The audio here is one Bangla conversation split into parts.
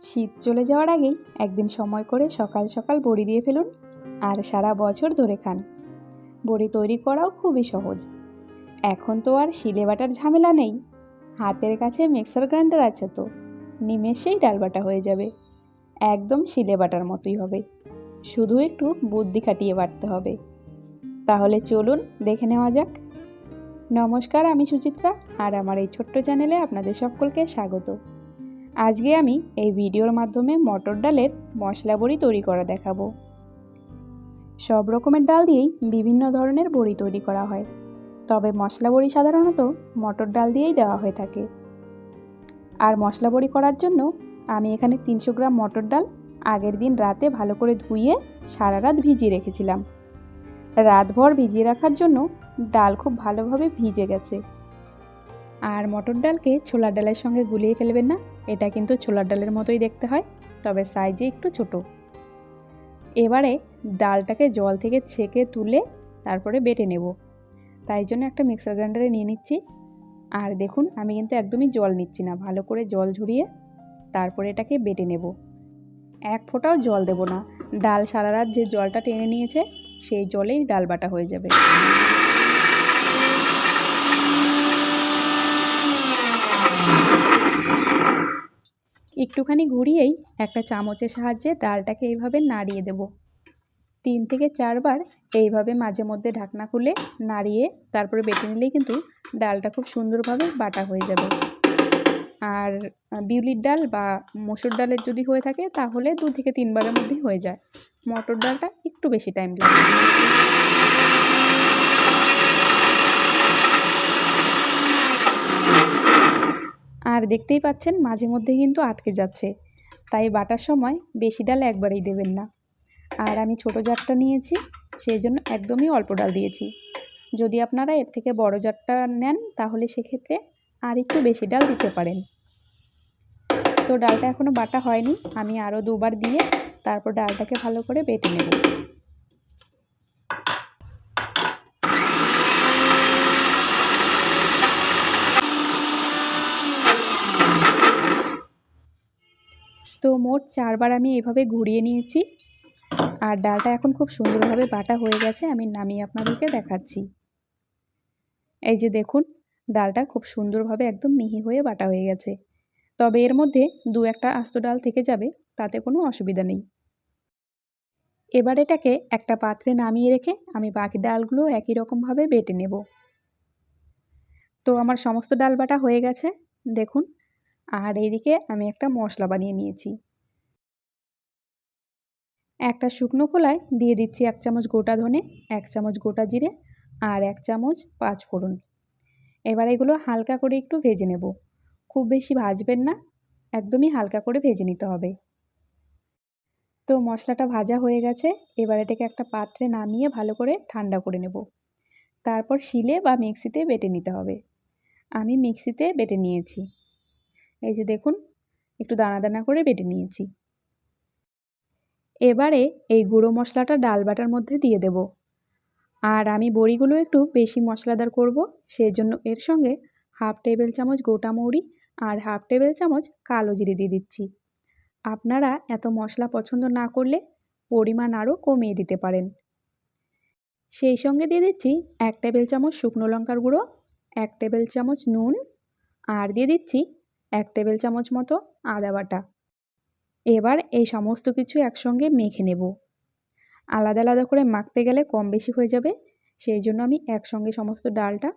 শীত চলে যাওয়ার আগেই একদিন সময় করে সকাল সকাল বড়ি দিয়ে ফেলুন আর সারা বছর ধরে খান। বড়ি তৈরি করাও খুবই সহজ। এখন তো আর শিলে বাটার ঝামেলা নেই, হাতের কাছে মিক্সার গ্রাইন্ডার আছে, তো নিমেষেই ডাল বাটা হয়ে যাবে। একদম শিলে বাটার মতোই হবে, শুধু একটু বুদ্ধি খাটিয়ে বাটতে হবে। তাহলে চলুন দেখে নেওয়া যাক। নমস্কার, আমি সুচিত্রা, আর আমার এই ছোট্ট চ্যানেলে আপনাদের সকলকে স্বাগত। আজকে আমি এই ভিডিওর মাধ্যমে মটর ডালের মশলা বড়ি তৈরি করা দেখাবো। সব রকমের ডাল দিয়েই বিভিন্ন ধরনের বড়ি তৈরি করা হয়, তবে মশলা বড়ি সাধারণত মটর ডাল দিয়েই দেওয়া হয়ে থাকে। আর মশলা বড়ি করার জন্য আমি এখানে 300 গ্রাম মটর ডাল আগের দিন রাতে ভালো করে ধুয়ে সারা রাত ভিজিয়ে রেখেছিলাম। রাতভর ভিজিয়ে রাখার জন্য ডাল খুব ভালোভাবে ভিজে গেছে। আর মটর ডালকে ছোলার ডালের সঙ্গে গুলিয়ে ফেলবেন না, এটা কিন্তু ছোলার ডালের মতোই দেখতে হয়, তবে সাইজে একটু ছোট। এবারে ডালটাকে জল থেকে ছেঁকে তুলে তারপরে বেটে নেব, তাই জন্য একটা মিক্সার গ্রাইন্ডারে নিয়ে নিচ্ছি। আর দেখুন, আমি কিন্তু একদমই জল নিচ্ছি না, ভালো করে জল ঝরিয়ে তারপরে এটাকে বেটে নেব। এক ফোঁটাও জল দেব না, ডাল সারা রাত যে জলটা টেনে নিয়েছে সেই জলেই ডাল বাটা হয়ে যাবে। একটুখানি ঘুরিয়েই একটা চামচের সাহায্যে ডালটাকে এইভাবে নাড়িয়ে দেব। 3 থেকে 4 বার এইভাবে মাঝে মধ্যে ঢাকনা খুলে নাড়িয়ে তারপরে বেটে নিলেই কিন্তু ডালটা খুব সুন্দরভাবে বাটা হয়ে যাবে। আর বিউলির ডাল বা মসুর ডালের যদি হয়ে থাকে তাহলে 2 থেকে 3 বারের মধ্যেই হয়ে যায়। মটর ডালটা একটু বেশি টাইম লাগে। আর দেখতেই পাচ্ছেন মাঝে মধ্যে কিন্তু আটকে যাচ্ছে, তাই বাটার সময় বেশি ডাল একবারেই দেবেন না। আর আমি ছোটো জারটা নিয়েছি, সেই জন্য একদমই অল্প ডাল দিয়েছি। যদি আপনারা এর থেকে বড় জারটা নেন তাহলে সেক্ষেত্রে আর একটু বেশি ডাল দিতে পারেন। তো ডালটা এখনও বাটা হয়নি, আমি আরও 2 বার দিয়ে তারপর ডালটাকে ভালো করে বেটে নেব। তো মোট 4 বার আমি এভাবে ঘুরিয়ে নিয়েছি, আর ডালটা এখন খুব সুন্দরভাবে বাটা হয়ে গেছে। আমি নামিয়ে আপনাদেরকে দেখাচ্ছি। এই যে দেখুন, ডালটা খুব সুন্দরভাবে একদম মিহি হয়ে বাটা হয়ে গেছে। তবে এর মধ্যে 2-1টা আস্ত ডাল থেকে যাবে, তাতে কোনো অসুবিধা নেই। এবার এটাকে একটা পাত্রে নামিয়ে রেখে আমি বাকি ডালগুলো একই রকমভাবে বেটে নেব। তো আমার সমস্ত ডাল বাটা হয়ে গেছে দেখুন। আর এইদিকে আমি একটা মশলা বানিয়ে নিয়েছি। একটা শুকনো খোলায় দিয়ে দিচ্ছি 1 চামচ গোটা ধনে, 1 চামচ গোটা জিরে আর 1 চামচ 5 ফোড়ন। এবার এগুলো হালকা করে একটু ভেজে নেব, খুব বেশি ভাজবেন না, একদমই হালকা করে ভেজে নিতে হবে। তো মশলাটা ভাজা হয়ে গেছে, এবার এটাকে একটা পাত্রে নামিয়ে ভালো করে ঠান্ডা করে নেব। তারপর শিলে বা মিক্সিতে বেটে নিতে হবে। আমি মিক্সিতে বেটে নিয়েছি। এই যে দেখুন, একটু দানা দানা করে বেটে নিয়েছি। এবারে এই গুঁড়ো মশলাটা ডাল বাটার মধ্যে দিয়ে দেব। আর আমি বড়িগুলো একটু বেশি মশলাদার করব, সেই জন্য এর সঙ্গে 1/2 টেবিল চামচ গোটা মৌরি আর 1/2 টেবিল চামচ কালো জিরে দিয়ে দিচ্ছি। আপনারা এত মশলা পছন্দ না করলে পরিমাণ আরও কমিয়ে দিতে পারেন। সেই সঙ্গে দিয়ে দিচ্ছি 1 টেবিল চামচ শুকনো লঙ্কার গুঁড়ো, 1 টেবিল চামচ নুন, আর দিয়ে দিচ্ছি 1 টেবিল চামচ মতো আদা বাটা। এবার এই সমস্ত কিছু একসঙ্গে মেখে নেব। আলাদা আলাদা করে মাখতে গেলে কম বেশি হয়ে যাবে, সেই জন্য আমি একসঙ্গে সমস্ত ডালটা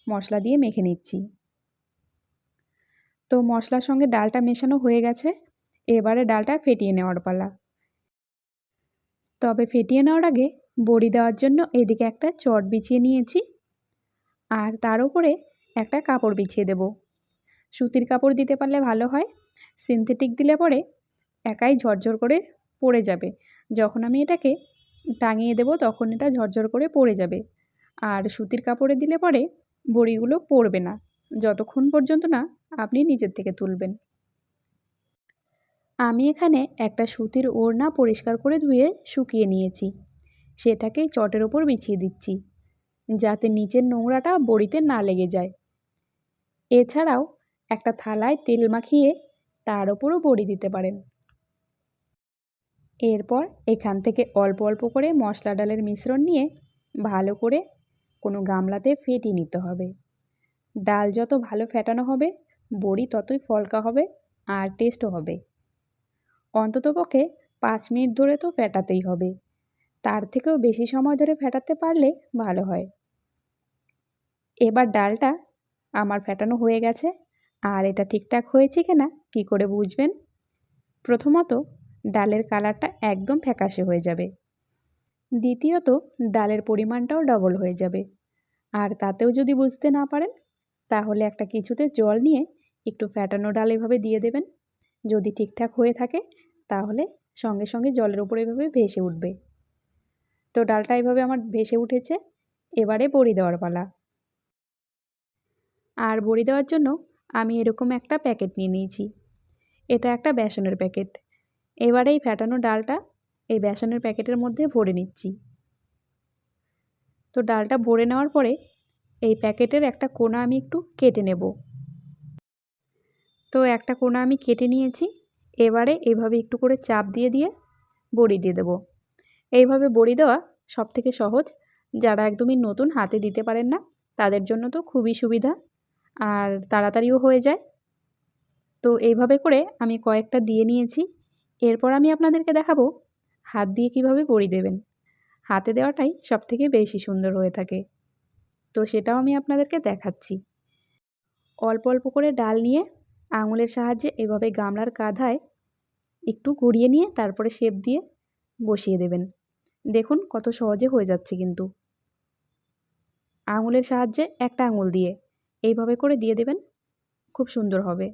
মশলা দিয়ে মেখে নিচ্ছি। তো মশলার সঙ্গে ডালটা মেশানো হয়ে গেছে, এবারে ডালটা ফেটিয়ে নেওয়ার পালা। তবে ফেটিয়ে নেওয়ার আগে বড়ি দেওয়ার জন্য এদিকে একটা চট বিছিয়ে নিয়েছি, আর তার উপরে একটা কাপড় বিছিয়ে দেব। সুতির কাপড় দিতে পারলে ভালো হয়, সিনথেটিক দিলে পরে একাই ঝরঝর করে পড়ে যাবে। যখন আমি এটাকে টাঙিয়ে দেব তখন এটা ঝরঝর করে পড়ে যাবে। আর সুতির কাপড়ে দিলে পরে বড়িগুলো পড়বে না, যতক্ষণ পর্যন্ত না আপনি নিচের থেকে তুলবেন। আমি এখানে একটা সুতির ওড়না পরিষ্কার করে ধুয়ে শুকিয়ে নিয়েছি, সেটাকে চটের ওপর বিছিয়ে দিচ্ছি, যাতে নিচের নোংরাটা বড়িতে না লেগে যায়। এছাড়াও একটা থালায় তেল মাখিয়ে তার ওপরও বড়ি দিতে পারেন। এরপর এখান থেকে অল্প অল্প করে মশলা ডালের মিশ্রণ নিয়ে ভালো করে কোনো গামলাতে ফেটিয়ে নিতে হবে। ডাল যত ভালো ফেটানো হবে বড়ি ততই ফলকা হবে আর টেস্টও হবে। অন্ততপক্ষে 5 মিনিট ধরে তো ফেটাতেই হবে, তার থেকেও বেশি সময় ধরে ফেটাতে পারলে ভালো হয়। এবার ডালটা আমার ফেটানো হয়ে গেছে, আর এটা ঠিকঠাক হয়েছে কিনা কী করে বুঝবেন? প্রথমত ডালের কালারটা একদম ফ্যাকাশে হয়ে যাবে, দ্বিতীয়ত ডালের পরিমাণটাও ডবল হয়ে যাবে। আর তাতেও যদি বুঝতে না পারেন তাহলে একটা কিছুতে জল নিয়ে একটু ফ্যাটানো ডাল এভাবে দিয়ে দেবেন। যদি ঠিকঠাক হয়ে থাকে তাহলে সঙ্গে সঙ্গে জলের উপরে এভাবে ভেসে উঠবে। তো ডালটা এভাবে আমার ভেসে উঠেছে, এবারে বড়ি দেওয়ার পালা। আর বড়ি দেওয়ার জন্য আমি এরকম একটা প্যাকেট নিয়ে নিয়েছি, এটা একটা বেসনের প্যাকেট। এবারে এই ফ্যাটানো ডালটা এই বেসনের প্যাকেটের মধ্যে ভরে নিচ্ছি। তো ডালটা ভরে নেওয়ার পরে এই প্যাকেটের একটা কোণা আমি একটু কেটে নেব। তো একটা কোণা আমি কেটে নিয়েছি, এবারে এভাবে একটু করে চাপ দিয়ে দিয়ে বড়ি দিয়ে দেবো। এইভাবে বড়ি দেওয়া সবথেকে সহজ, যারা একদমই নতুন হাতে দিতে পারেন না তাদের জন্য তো খুবই সুবিধা আর তাড়াতাড়িও হয়ে যায়। তো এইভাবে করে আমি কয়েকটা দিয়ে নিয়েছি। এরপর আমি আপনাদেরকে দেখাবো হাত দিয়ে কিভাবে বড়ি দেবেন। হাতে দেওয়াটাই সবথেকে বেশি সুন্দর হয়ে থাকে, তো সেটাও আমি আপনাদেরকে দেখাচ্ছি। অল্প অল্প করে ডাল নিয়ে আঙুলের সাহায্যে এভাবে গামলার কাঁধায় একটু ঘুরিয়ে নিয়ে তারপরে শেপ দিয়ে বসিয়ে দেবেন। দেখুন কত সহজে হয়ে যাচ্ছে কিন্তু। আঙুলের সাহায্যে একটা আঙুল দিয়ে এইভাবে করে দিয়ে দেবেন, খুব সুন্দর হবে।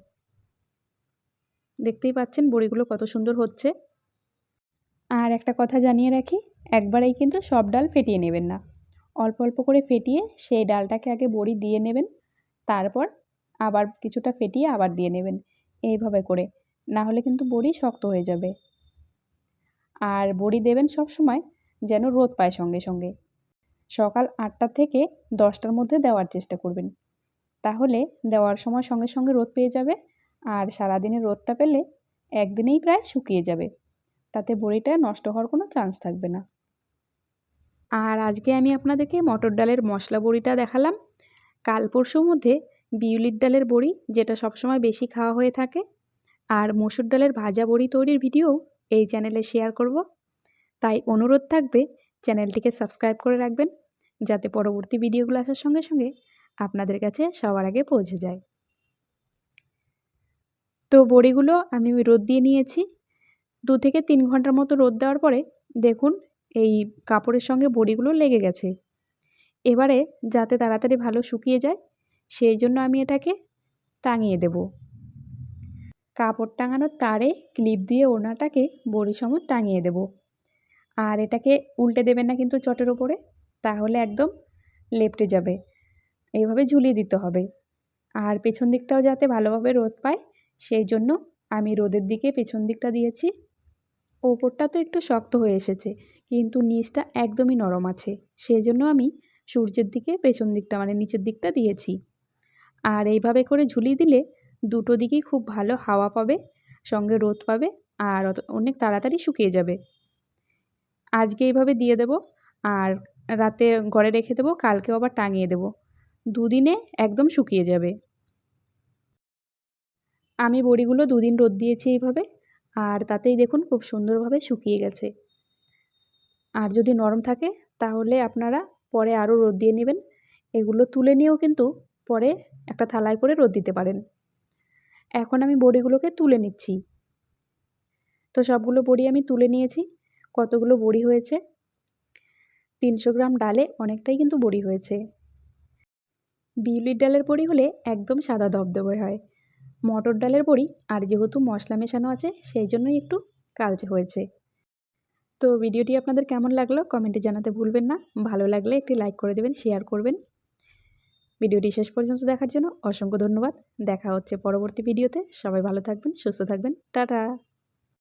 দেখতেই পাচ্ছেন বড়িগুলো কত সুন্দর হচ্ছে। আর একটা কথা জানিয়ে রাখি, একবারেই কিন্তু সব ডাল ফেটিয়ে নেবেন না, অল্প অল্প করে ফেটিয়ে সেই ডালটাকে আগে বড়ি দিয়ে নেবেন, তারপর আবার কিছুটা ফেটিয়ে আবার দিয়ে নেবেন, এইভাবে করে, না হলে কিন্তু বড়ি শক্ত হয়ে যাবে। আর বড়ি দেবেন সব সময় যেন রোদ পায় সঙ্গে সঙ্গে। সকাল 8টা থেকে 10টার মধ্যে দেওয়ার চেষ্টা করবেন, তাহলে দেওয়ার সময় সঙ্গে সঙ্গে রোদ পেয়ে যাবে। আর সারাদিনের রোদটা পেলে একদিনেই প্রায় শুকিয়ে যাবে, তাতে বড়িটা নষ্ট হওয়ার কোনো চান্স থাকবে না। আর আজকে আমি আপনাদেরকে মটর ডালের মশলা বড়িটা দেখালাম। কাল পরশুর মধ্যে বিউলির ডালের বড়ি, যেটা সবসময় বেশি খাওয়া হয়ে থাকে, আর মসুর ডালের ভাজা বড়ি তৈরির ভিডিও এই চ্যানেলে শেয়ার করব। তাই অনুরোধ থাকবে চ্যানেলটিকে সাবস্ক্রাইব করে রাখবেন, যাতে পরবর্তী ভিডিওগুলো আসার সঙ্গে সঙ্গে আপনাদের কাছে সবার আগে পৌঁছে যায়। তো বড়িগুলো আমি রোদ দিয়ে নিয়েছি, 2 থেকে 3 ঘন্টার মতো রোদ দেওয়ার পরে দেখুন এই কাপড়ের সঙ্গে বড়িগুলো লেগে গেছে। এবারে যাতে তাড়াতাড়ি ভালো শুকিয়ে যায় সেই জন্য আমি এটাকে টাঙিয়ে দেব। কাপড় টাঙানোর তারে ক্লিপ দিয়ে ওড়নাটাকে বড়ি সমেত টাঙিয়ে দেব। আর এটাকে উল্টে দেবেন না কিন্তু চটের ওপরে, তাহলে একদম লেপ্টে যাবে। এইভাবে ঝুলিয়ে দিতে হবে। আর পেছন দিকটাও যাতে ভালোভাবে রোদ পায় সেই জন্য আমি রোদের দিকে পেছন দিকটা দিয়েছি। ওপরটা তো একটু শক্ত হয়ে এসেছে কিন্তু নিচটা একদমই নরম আছে, সেই জন্য আমি সূর্যের দিকে পেছন দিকটা মানে নিচের দিকটা দিয়েছি। আর এইভাবে করে ঝুলিয়ে দিলে দুটো দিকেই খুব ভালো হাওয়া পাবে, সঙ্গে রোদ পাবে, আর অনেক তাড়াতাড়ি শুকিয়ে যাবে। আজকে এইভাবে দিয়ে দেব আর রাতে ঘরে রেখে দেবো, কালকেও আবার টাঙিয়ে দেব, 2 দিনে একদম শুকিয়ে যাবে। আমি বড়িগুলো 2 দিন রোদ দিয়েছি এইভাবে, আর তাতেই দেখুন খুব সুন্দরভাবে শুকিয়ে গেছে। আর যদি নরম থাকে তাহলে আপনারা পরে আরও রোদ দিয়ে নেবেন। এগুলো তুলে নিয়েও কিন্তু পরে একটা থালায় করে রোদ দিতে পারেন। এখন আমি বড়িগুলোকে তুলে নিচ্ছি। তো সবগুলো বড়ি আমি তুলে নিয়েছি। কতগুলো বড়ি হয়েছে, 300 গ্রাম ডালে অনেকটাই কিন্তু বড়ি হয়েছে। বিউলির ডালের বড়ি হলে একদম সাদা ধবধবে হয়, মটর ডালের বড়ি আর যেহেতু মশলা মেশানো আছে সেই জন্যই একটু কালচে হয়েছে। তো ভিডিওটি আপনাদের কেমন লাগলো কমেন্টে জানাতে ভুলবেন না। ভালো লাগলে একটি লাইক করে দেবেন, শেয়ার করবেন। ভিডিওটি শেষ পর্যন্ত দেখার জন্য অসংখ্য ধন্যবাদ। দেখা হচ্ছে পরবর্তী ভিডিওতে। সবাই ভালো থাকবেন, সুস্থ থাকবেন। টাটা।